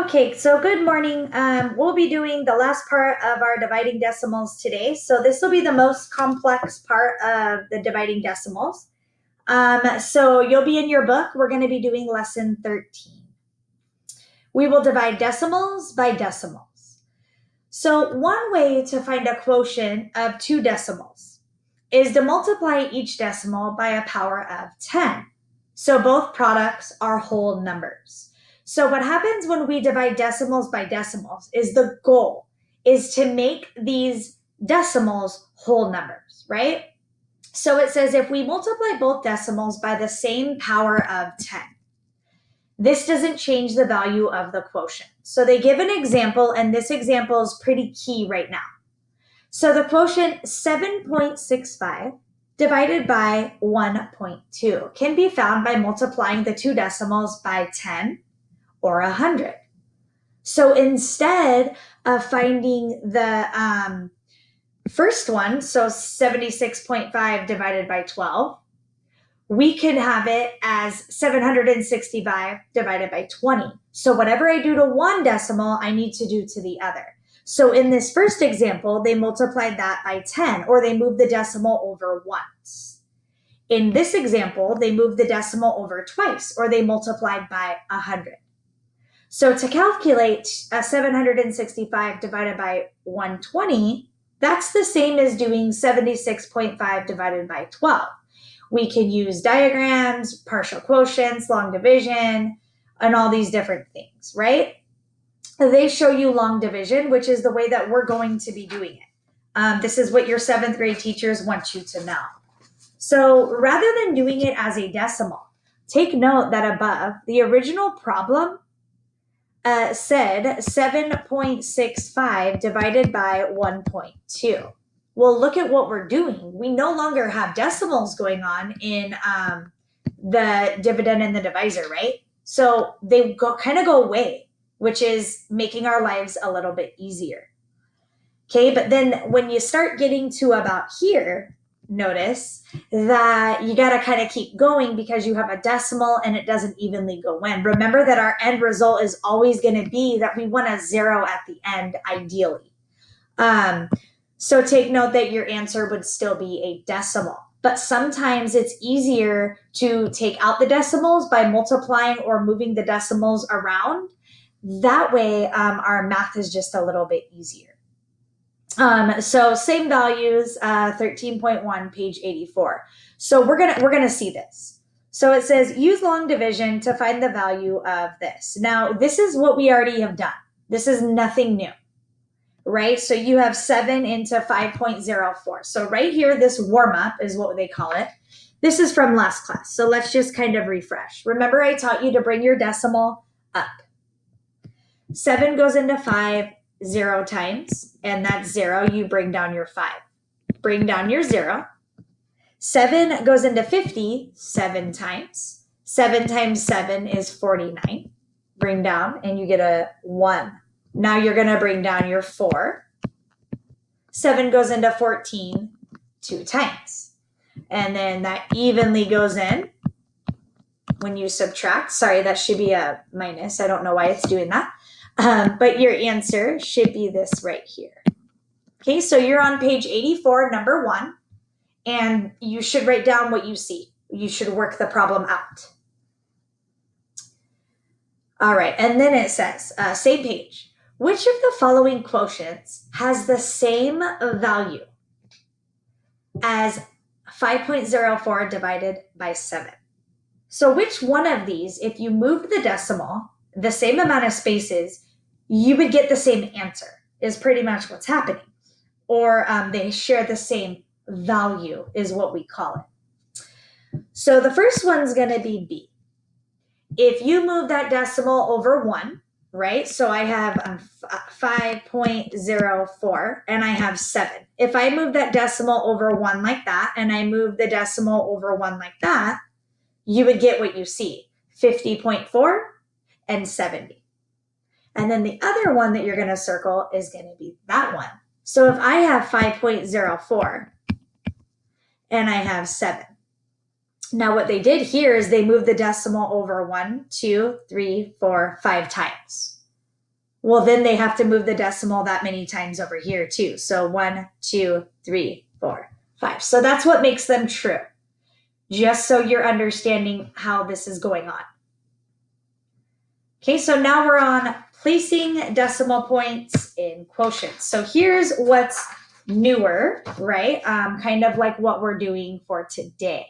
Okay, so good morning. We'll be doing the last part of our dividing decimals today. So this will be the most complex part of the dividing decimals. So you'll be in your book. We're going to be doing lesson 13. We will divide decimals by decimals. So one way to find a quotient of two decimals is to multiply each decimal by a power of 10. So both products are whole numbers. So what happens when we divide decimals by decimals is the goal is to make these decimals whole numbers, right? So it says if we multiply both decimals by the same power of 10, this doesn't change the value of the quotient. So they give an example, and this example is pretty key right now. So the quotient 7.65 divided by 1.2 can be found by multiplying the two decimals by 10 or 100. So instead of finding the first one, so 76.5 divided by 12, we can have it as 765 divided by 20. So whatever I do to one decimal, I need to do to the other. So in this first example, they multiplied that by 10, or they moved the decimal over once. In this example, they moved the decimal over twice, or they multiplied by 100. So to calculate 765 divided by 120, that's the same as doing 76.5 divided by 12. We can use diagrams, partial quotients, long division, and all these different things, right? They show you long division, which is the way that we're going to be doing it. This is what your 7th grade teachers want you to know. So rather than doing it as a decimal, take note that above, the original problem said 7.65 divided by 1.2. Well, look at what we're doing. We no longer have decimals going on in the dividend and the divisor, right? So they kind of go away, which is making our lives a little bit easier. Okay, but then when you start getting to about here, notice that you got to kind of keep going because you have a decimal and it doesn't evenly go in. Remember that our end result is always going to be that we want a 0 at the end, ideally. So take note that your answer would still be a decimal. But sometimes it's easier to take out the decimals by multiplying or moving the decimals around. That way, our math is just a little bit easier. So same values, 13.1, page 84. So we're gonna see this. So it says use long division to find the value of this. Now this is what we already have done. This is nothing new, right? So you have 7 into 5.04. So right here, this warm up is what they call it. This is from last class. So let's just kind of refresh. Remember I taught you to bring your decimal up. 7 goes into 5 0 times, and that's 0. You bring down your 5. Bring down your 0. 7 goes into 50 7 times. 7 times 7 is 49. Bring down, and you get a 1. Now you're going to bring down your 4. 7 goes into 14 2 times. And then that evenly goes in when you subtract. Sorry, that should be a minus. I don't know why it's doing that. But your answer should be this right here. Okay, so you're on page 84, number 1, and you should write down what you see. You should work the problem out. All right, and then it says, same page, which of the following quotients has the same value as 5.04 divided by 7? So which one of these, if you moved the decimal the same amount of spaces, you would get the same answer, is pretty much what's happening. Or they share the same value is what we call it. So the first one's going to be B. If you move that decimal over 1, right? So I have 5.04 and I have 7. If I move that decimal over 1 like that, and I move the decimal over 1 like that, you would get what you see, 50.4 and 70. And then the other one that you're going to circle is going to be that one. So if I have 5.04 and I have 7. Now what they did here is they moved the decimal over 1, 2, 3, 4, 5 times. well, then they have to move the decimal that many times over here too. So 1, 2, 3, 4, 5. So that's what makes them true. Just so you're understanding how this is going on. Okay, so now we're on placing decimal points in quotients. So here's what's newer, right? Kind of like what we're doing for today.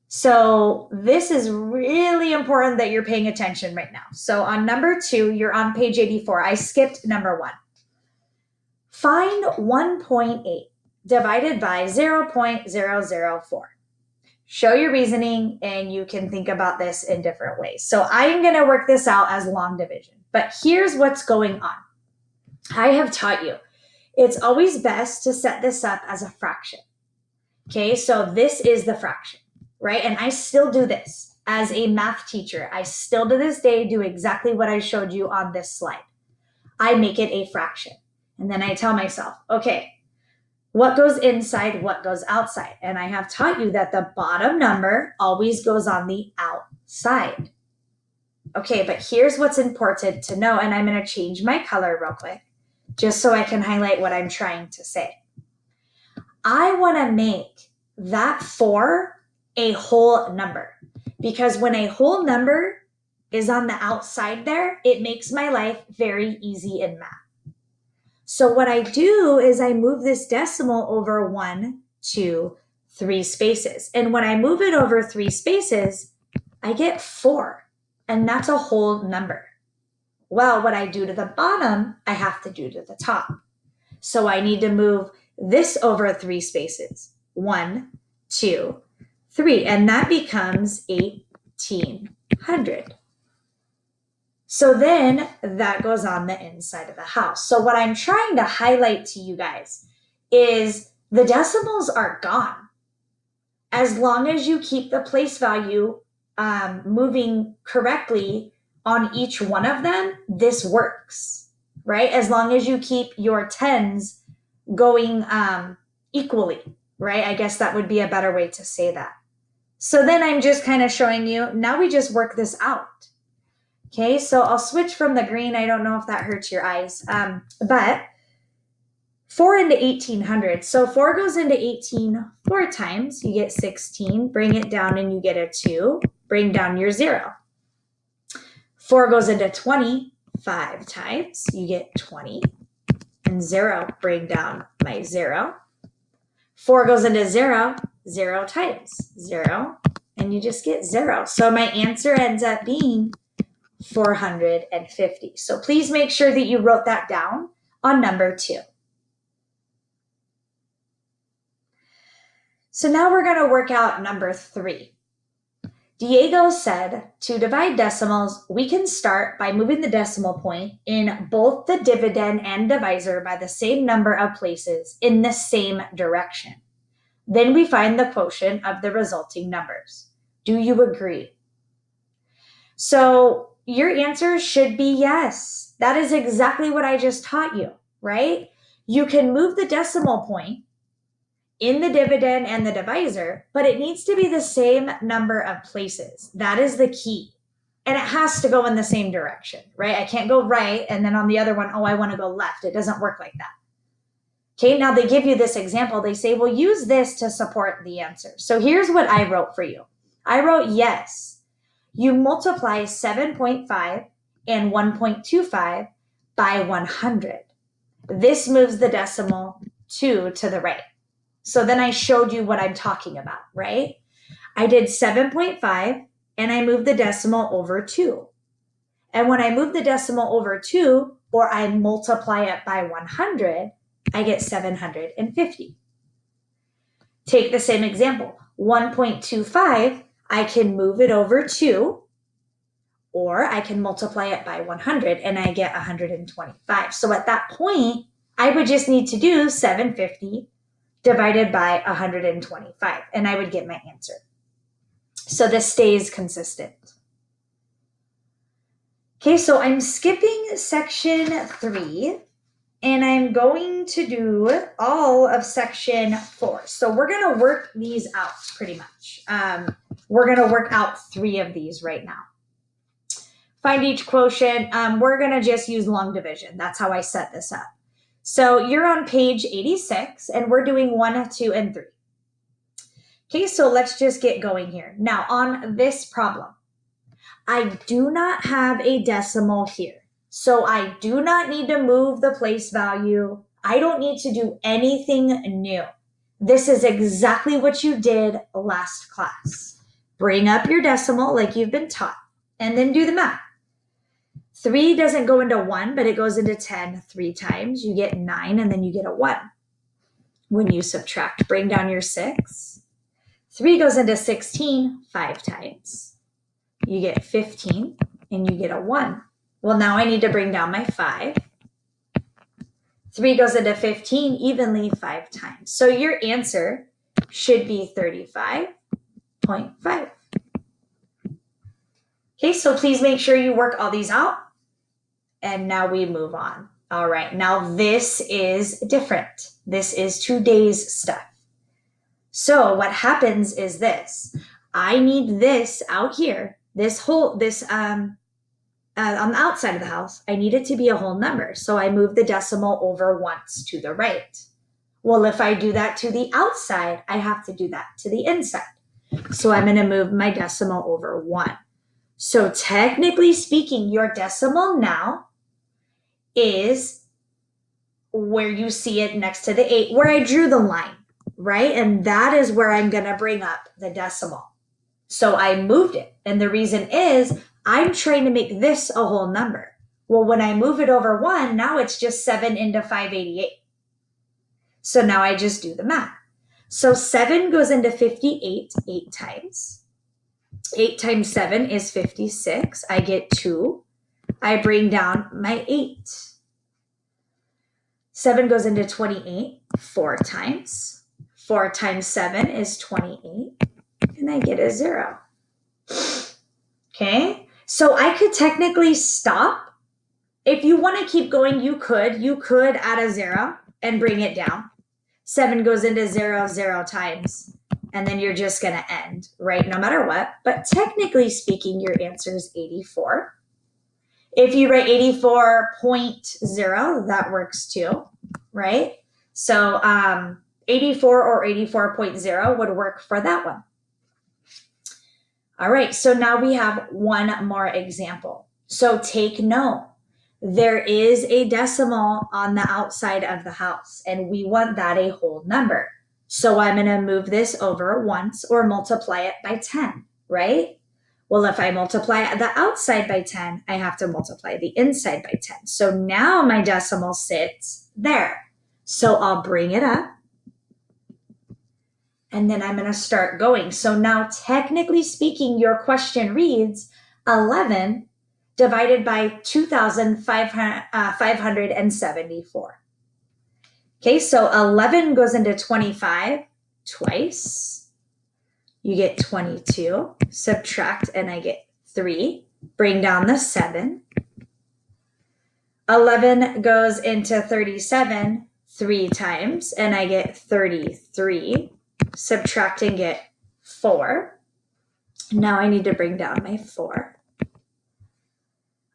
So this is really important that you're paying attention right now. So on number 2, you're on page 84. I skipped number 1. Find 1.8 divided by 0.004. Show your reasoning, and you can think about this in different ways. So I'm going to work this out as long division. But here's what's going on. I have taught you it's always best to set this up as a fraction. Okay, so this is the fraction, right? And I still do this as a math teacher. I still to this day do exactly what I showed you on this slide. I make it a fraction. And then I tell myself, okay, what goes inside, what goes outside? And I have taught you that the bottom number always goes on the outside. Okay, but here's what's important to know, and I'm going to change my color real quick, just so I can highlight what I'm trying to say. I want to make that 4 a whole number, because when a whole number is on the outside there, it makes my life very easy in math. So what I do is I move this decimal over 1, 2, 3 spaces. And when I move it over 3 spaces, I get 4. And that's a whole number. Well, what I do to the bottom, I have to do to the top. So I need to move this over 3 spaces. 1, 2, 3. And that becomes 1,800. So then that goes on the inside of the house. So what I'm trying to highlight to you guys is the decimals are gone. As long as you keep the place value moving correctly on each one of them, this works, right? As long as you keep your tens going equally, right? I guess that would be a better way to say that. So then I'm just kind of showing you, now we just work this out. Okay, so I'll switch from the green. I don't know if that hurts your eyes, but 4 into 1,800. So 4 goes into 18 4 times. You get 16. Bring it down and you get a 2. Bring down your 0. 4 goes into 20 5 times. You get 20. And 0. Bring down my 0. 4 goes into 0 0 times. 0. And you just get 0. So my answer ends up being 450. So please make sure that you wrote that down on number 2. So now we're going to work out number 3. Diego said to divide decimals, we can start by moving the decimal point in both the dividend and divisor by the same number of places in the same direction. Then we find the quotient of the resulting numbers. Do you agree? So your answer should be yes. That is exactly what I just taught you, right? You can move the decimal point in the dividend and the divisor, but it needs to be the same number of places. That is the key. And it has to go in the same direction, right? I can't go right and then on the other one, oh, I want to go left. It doesn't work like that. Okay, now they give you this example. They say, well, use this to support the answer. So here's what I wrote for you. I wrote yes. You multiply 7.5 and 1.25 by 100. This moves the decimal 2 to the right. So then I showed you what I'm talking about, right? I did 7.5 and I moved the decimal over 2. And when I move the decimal over 2, or I multiply it by 100, I get 750. Take the same example, 1.25, I can move it over 2, or I can multiply it by 100 and I get 125. So at that point, I would just need to do 750 divided by 125, and I would get my answer. So this stays consistent. Okay, so I'm skipping section 3, and I'm going to do all of section 4. So we're going to work these out pretty much. We're going to work out 3 of these right now. find each quotient. We're going to just use long division. That's how I set this up. So you're on page 86, and we're doing 1, 2, and 3. Okay, so let's just get going here. Now, on this problem, I do not have a decimal here. So I do not need to move the place value. I don't need to do anything new. This is exactly what you did last class. Bring up your decimal like you've been taught, and then do the math. 3 doesn't go into 1, but it goes into 10 3 times. You get 9, and then you get a 1. When you subtract, bring down your 6. 3 goes into 16 5 times. You get 15, and you get a 1. Well, now I need to bring down my 5. 3 goes into 15 evenly 5 times. So your answer should be 35.5. Okay, so please make sure you work all these out. And now we move on. All right, now this is different. This is today's stuff. So what happens is this. I need this out here, on the outside of the house, I need it to be a whole number. So I move the decimal over once to the right. Well, if I do that to the outside, I have to do that to the inside. So I'm going to move my decimal over 1. So technically speaking, your decimal now is where you see it next to the 8, where I drew the line, right? And that is where I'm going to bring up the decimal. So I moved it. And the reason is I'm trying to make this a whole number. Well, when I move it over 1, now it's just 7 into 588. So now I just do the math. So 7 goes into 58 8 times. 8 times 7 is 56. I get 2. I bring down my 8. 7 goes into 28 4 times. 4 times 7 is 28. And I get a 0. Okay, so I could technically stop. If you want to keep going, you could add a 0 and bring it down. 7 goes into 0 0 times, and then you're just going to end, right? No matter what. But technically speaking, your answer is 84. If you write 84.0, that works too, right? So 84 or 84.0 would work for that one. All right, so now we have one more example. So take note. There is a decimal on the outside of the house, and we want that a whole number. So I'm going to move this over once or multiply it by 10, right? Well, if I multiply the outside by 10, I have to multiply the inside by 10. So now my decimal sits there. So I'll bring it up. And then I'm going to start going. So now, technically speaking, your question reads 11 divided by 2,574. Okay, so 11 goes into 25 twice. You get 22. Subtract, and I get 3. Bring down the 7. 11 goes into 37 3 times, and I get 33. Subtract and get 4. Now I need to bring down my 4.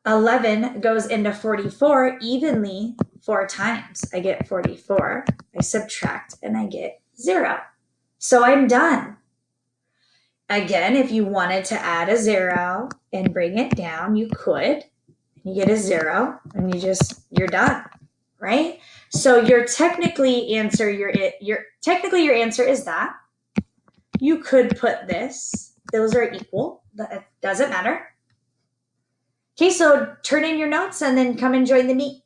11 goes into 44 evenly 4 times. I get 44. I subtract and I get 0. So I'm done. Again, if you wanted to add a 0 and bring it down, you could. You get a 0 and you're done, right? So your answer is that. You could put this. Those are equal. That doesn't matter. Okay, so turn in your notes and then come and join the meet.